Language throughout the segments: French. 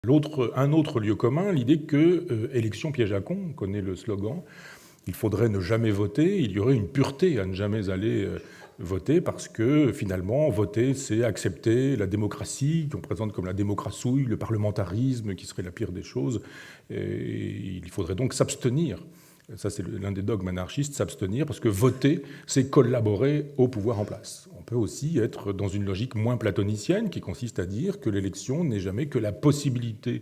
Un autre lieu commun, l'idée que élection piège à con, on connaît le slogan, il faudrait ne jamais voter, il y aurait une pureté à ne jamais aller voter parce que finalement voter c'est accepter la démocratie qu'on présente comme la démocrassouille, le parlementarisme qui serait la pire des choses, et il faudrait donc s'abstenir. Ça, c'est l'un des dogmes anarchistes, s'abstenir, parce que voter, c'est collaborer au pouvoir en place. On peut aussi être dans une logique moins platonicienne, qui consiste à dire que l'élection n'est jamais que la possibilité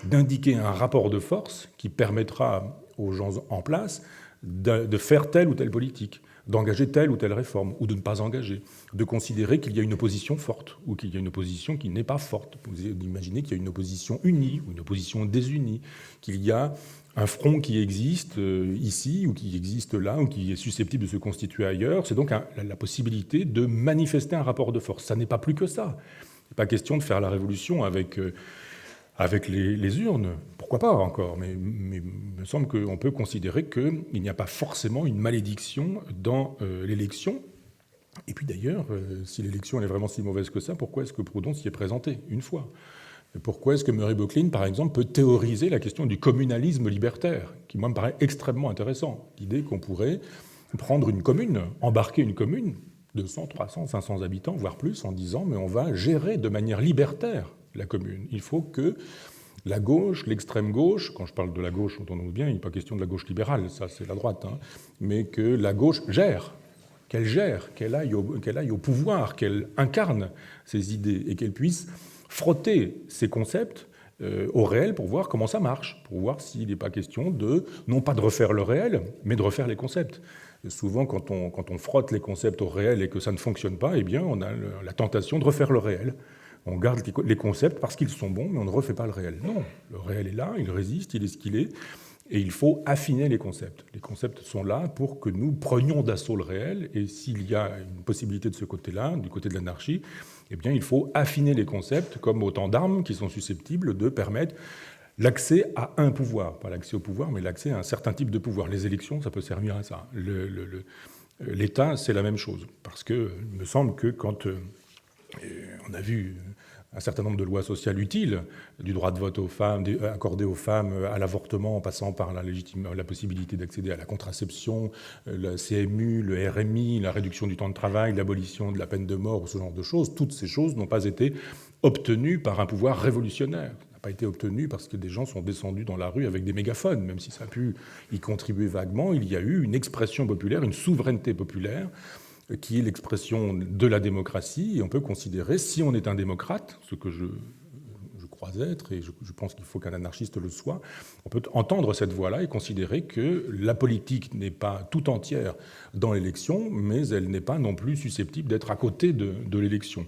d'indiquer un rapport de force qui permettra aux gens en place de faire telle ou telle politique, d'engager telle ou telle réforme, ou de ne pas engager, de considérer qu'il y a une opposition forte, ou qu'il y a une opposition qui n'est pas forte. Vous imaginez qu'il y a une opposition unie, ou une opposition désunie, qu'il y a un front qui existe ici, ou qui existe là, ou qui est susceptible de se constituer ailleurs. C'est donc la possibilité de manifester un rapport de force. Ça n'est pas plus que ça. Il n'est pas question de faire la révolution avec les urnes. Pourquoi pas encore, mais il me semble qu'on peut considérer qu'il n'y a pas forcément une malédiction dans l'élection. Et puis d'ailleurs, si l'élection est vraiment si mauvaise que ça, pourquoi est-ce que Proudhon s'y est présenté une fois ? Pourquoi est-ce que Murray Boecklin, par exemple, peut théoriser la question du communalisme libertaire, qui, moi, me paraît extrêmement intéressant. L'idée qu'on pourrait prendre une commune, embarquer une commune, 200, 300, 500 habitants, voire plus, en disant « mais on va gérer de manière libertaire la commune. Il faut que la gauche, l'extrême gauche, quand je parle de la gauche, entendons-nous bien, il n'est pas question de la gauche libérale, ça c'est la droite, hein, mais que la gauche gère, qu'elle aille au pouvoir, qu'elle incarne ses idées et qu'elle puisse frotter ces concepts au réel pour voir comment ça marche, pour voir s'il n'est pas question de, non pas de refaire le réel, mais de refaire les concepts. Souvent, quand on frotte les concepts au réel et que ça ne fonctionne pas, eh bien, on a la tentation de refaire le réel. On garde les concepts parce qu'ils sont bons, mais on ne refait pas le réel. Non, le réel est là, il résiste, il est ce qu'il est, et il faut affiner les concepts. Les concepts sont là pour que nous prenions d'assaut le réel, et s'il y a une possibilité de ce côté-là, du côté de l'anarchie, eh bien, il faut affiner les concepts comme autant d'armes qui sont susceptibles de permettre l'accès à un pouvoir. Pas l'accès au pouvoir, mais l'accès à un certain type de pouvoir. Les élections, ça peut servir à ça. L'État, c'est la même chose. Parce que il me semble que quand on a vu un certain nombre de lois sociales utiles, du droit de vote aux femmes, accordé aux femmes, à l'avortement, en passant par la possibilité d'accéder à la contraception, la CMU, le RMI, la réduction du temps de travail, l'abolition de la peine de mort, ou ce genre de choses. Toutes ces choses n'ont pas été obtenues par un pouvoir révolutionnaire. Ça n'a pas été obtenu parce que des gens sont descendus dans la rue avec des mégaphones, même si ça a pu y contribuer vaguement. Il y a eu une expression populaire, une souveraineté populaire, qui est l'expression de la démocratie, et on peut considérer, si on est un démocrate, ce que je crois être, et je pense qu'il faut qu'un anarchiste le soit, on peut entendre cette voix-là et considérer que la politique n'est pas tout entière dans l'élection, mais elle n'est pas non plus susceptible d'être à côté de l'élection.